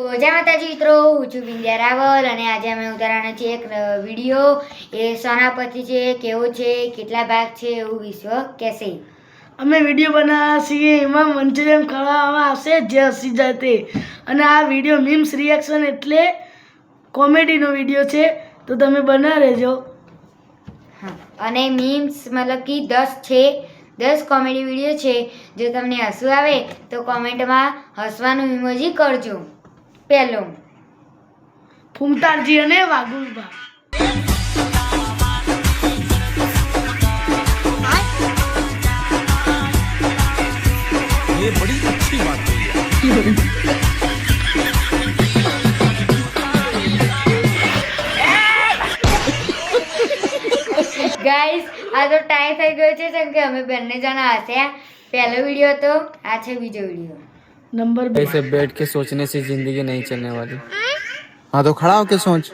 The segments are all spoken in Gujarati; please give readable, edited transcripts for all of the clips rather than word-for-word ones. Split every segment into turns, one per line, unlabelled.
જય માતાજી મિત્રો, હું છું બિંદ્યા રાવલ અને આજે અમે ઉતારવાના છીએ એક વિડીયો. એ સોના પછી છે, કેવો છે, કેટલા ભાગ છે એવું વિશ્વ કહેશે.
અમે વિડીયો બનાવ્યા છીએ, એમાં મંચુરિયન ખવડાવવામાં આવશે જે હસી જાય તે. અને આ વિડીયો મીમ્સ રિએક્શન એટલે કોમેડીનો વિડીયો છે, તો તમે બના રહેજો.
હા, અને મીમ્સ મતલબ કે 10 છે, 10 કોમેડી વિડીયો છે. જો તમને હસવું આવે તો કોમેન્ટમાં હસવાનું ઇમોજી કરજો. પહેલો
ફૂમતારજી અને વાઘુબા.
ये बड़ी अच्छी बात हुई है।
ગાઈસ, આ તો ટાઈમ થઈ ગયો છે કેમ કે અમે બંને જણા હસ્યા. પહેલો વિડીયો હતો, આ છે બીજો વિડીયો.
नंबर 2
ऐसे बैठ के सोचने से जिंदगी नहीं चलने वाली। हाँ तो खड़ा होके सोच।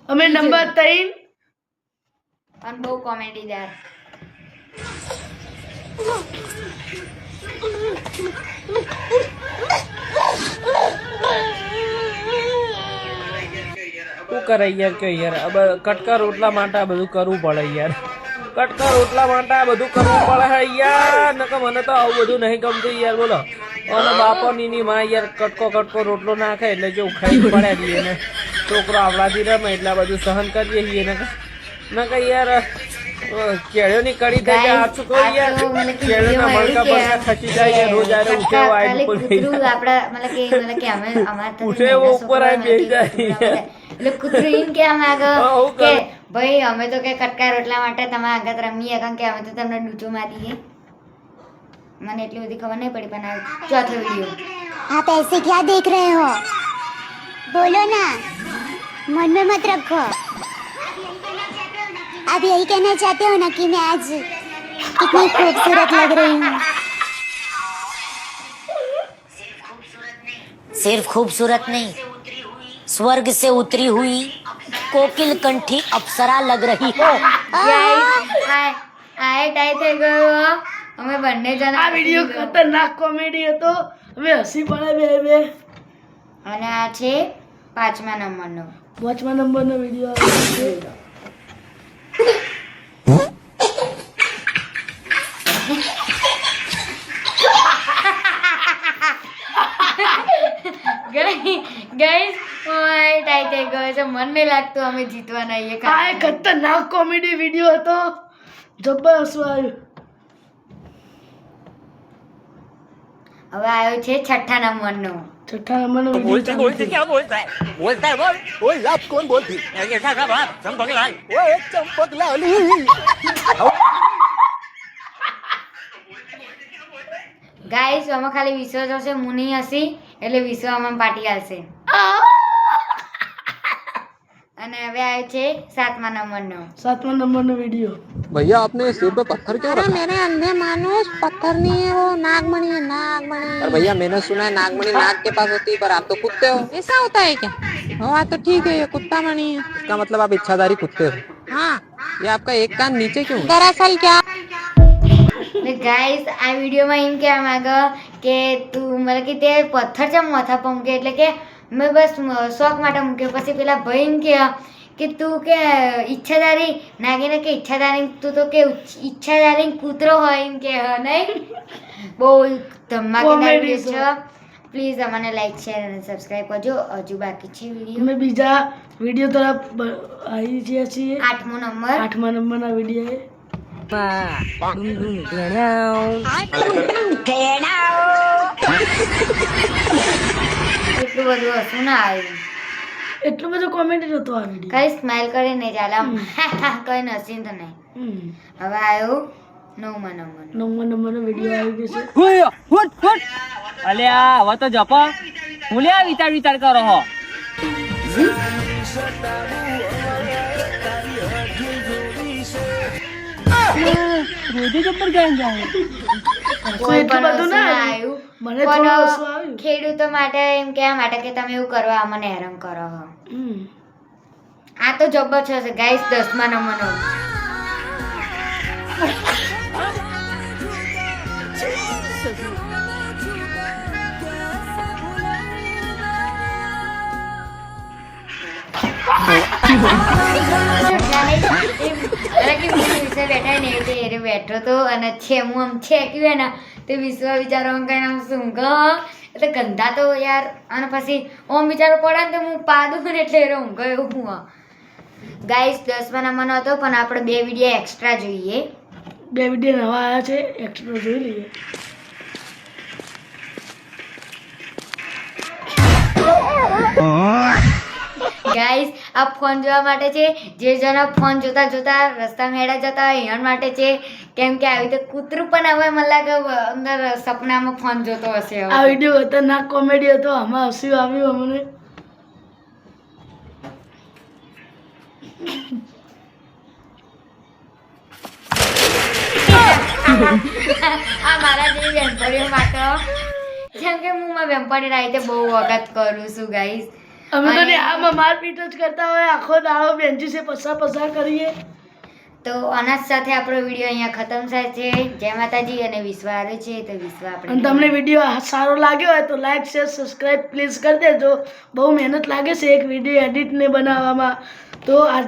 અમે નંબર 3
અને બહુ કોમેડીદાર.
શું કરે યાર કે યાર अब કટકા રોટલા માટે આ બધું કરવું પડે યાર. કટકા રોટલા માટે આ બધું કરવું પડે હે યાર. નકર મને તો આવું બધું નહીં ગમતું યાર. બોલો અને બાપો ની માં યાર કટકો રોટલો નાખે એટલે જો ખાઈ પડે દઈએ ને છોકરો આવડાથી રમે એટલે આ બધું સહન કરીએ છીએ. નકર યાર કેળ્યોની કડી થઈ જાય. આ શું કહું યાર, કેળ્યોના મણકા પર ખસી જાય યાર. રોજ આરે ઉઠે આઈ
કૂતરું આપડા મતલબ કે અમે અમાર
ઉઠે એવો ઉપર આઈ બેસી જાય.
એટલે કૂતરું એમ કે માંગે કે ભાઈ અમે તો કે કટકા રોટલા માટે તમારા આગળ રમીએ કારણ કે અમે તો તમને ડૂચો મારીએ. મને એટલી બધી ખબર નહીં પડી પણ આ ચોથો વિડીયો.
आप ऐसे क्या देख रहे हो? बोलो ना, मन में मत रखो. आप यही कहना चाहते हो ना कि मैं आज कितनी खूबसूरत लग रही हूँ.
सिर्फ खूबसूरत नहीं, स्वर्ग से उतरी हुई कोकिल कंठी अप्सरा लग रही हो.
ગાઈસ, આ ટાઈ થઈ ગયો. અમે બંને જણા
આ વિડીયો ખતરનાક કોમેડી હતો. હવે હસી પડે બે.
અને આ છે 5મા નંબરનો.
5મા નંબરનો વિડીયો આવે છે.
ગાઈસ, ટાઈ થઈ ગયો છે. મને નહીં લાગતું અમે જીતવાના છીએ.
આ એક ખતરનાક કોમેડી વિડીયો હતો. જબ્બર હસવું આવ્યું.
હવે આવ્યો છે 6ઠ્ઠા નંબરનો.
6ઠ્ઠા નંબરનો
बोलते
વિડીયો
बोलते क्या बोलता है? बोलता है बोल। ओए आप कौन बोलती? ऐसा सब आप चंपक लाल। ओए चंपक लाली।
ગાઈસ, આમાં ખાલી વિશ્વ જોશે, હું નહીં હસી એટલે વિશ્વ આમાં પાર્ટી આવશે. અને હવે આવ્યો છે 7મા નંબરનો.
7મા નંબરનો વિડીયો.
भैया आपने सिर पे पत्थर क्यों रखा?
मेरे अंधे मानुस पत्थर नहीं है, वो नागमणि है, नागमणि.
पर भैया मैंने सुना है नागमणि नाग के पास होती है पर आप तो कुत्ते हो.
ऐसा होता है क्या? हाँ तो ठीक है, ये कुत्ता मणि है.
इसका मतलब आप इच्छाधारी कुत्ते हो.
हाँ
ये आपका एक कान नीचे क्यों है?
दरअसल क्या
ગાઈસ, આ વિડીયોમાં એમ કહેવા માંગે કે તું મતલબ કે તે પથ્થર છે માથા પર મૂકે એટલે કે મેં બસ શોખ માટે મૂક્યો. પછી પેલા ભાઈ એમ કે તું કે ઈચ્છાધારી નાગીને કે ઈચ્છાધારી તું તો કે ઈચ્છાધારી કૂતરો હોય એમ કે નહીં. બહુ ધમાકેદાર વિડીયો છે. પ્લીઝ અમને લાઈક શેર અને સબસ્ક્રાઈબ કરજો. હજુ બાકી છે વિડીયો.
અમે બીજા વિડીયો તરફ આવી ગયા છીએ.
8મો નંબર.
8મા નંબરના વિડીયો.
એટલું બધું હસવું ના આવ્યું.
એટલું બધું કોમેડી નતો આ વિડીયો.
કઈ સ્માઈલ કરી નહીં ચાલે આમ. કઈ નસીન તો નહીં. હવે આવ્યો 9મા નંબર.
9મા નંબરનો વિડીયો આવી ગયો છે.
અલ્યા હવે તો જપા હું લ્યા વિચાર કરો હો. રોજે જબ્બર ગાયન જાય.
કોઈ પણ
બધું
વસ્તુ
ના
ના
આવ્યું.
આવ્યું.
મને થોડું
પણ
ઓછું આવ્યું.
ખેડૂતો માટે એમ કહેવા માટે કે તમે એવું કરવા અમને હેરાન કરો છો. આ તો જબ્બર છે ગાઈસ. 10મા નંબરનો. બેઠા ને એ એ બેઠો તો અને છે હું આમ છેક્યું ને તો વિશ્વ વિચારો કઈ આમ શું એટલે ગંધા તો યાર અને પછી ઓમ વિચારો પડે ને તો હું પાડું ને એટલે એ ઊંઘ એવું હું ગાઈસ 10મા નંબરનો હતો પણ આપણે 2 વિડીયો એક્સ્ટ્રા જોઈએ.
2 વિડીયો નવા આવ્યા છે, એક્સ્ટ્રા જોઈ લઈએ.
ગાઈસ આ ફોન જોવા માટે છે, જે જણા ફોન જોતા જોતા રસ્તામાં હેડા જતા હોય એના માટે છે, કેમ કે આવી રીતે કૂતરું પણ હવે મને લાગે અંદર સપનામાં ફોન જોતો હશે.
આ વિડીયો ખતરનાક કોમેડી હતો, આમાં હસ્યું આવ્યું અમને.
આ મારા જેવી વેમ્પરીઓ માટે, કેમ કે હું મારા વેમ્પરી રાતે બહુ વખત કરું છું ગાઈસ.
અમે તો આમાં મારપીટ જ કરતા હોય, આખો દાડો બેન્ચીસે પસાર કરીએ.
તો આના સાથે આપણો વિડીયો અહીંયા ખતમ થાય છે. જય માતાજી અને વિશ્વ આવે છે તો વિશ્વ
અને
આપણે
તમને વિડીયો સારો લાગ્યો હોય તો લાઈક શેર સબસ્ક્રાઈબ પ્લીઝ કરી દેજો. બહુ મહેનત લાગે છે એક વિડીયો એડિટ ને બનાવવામાં. તો આજ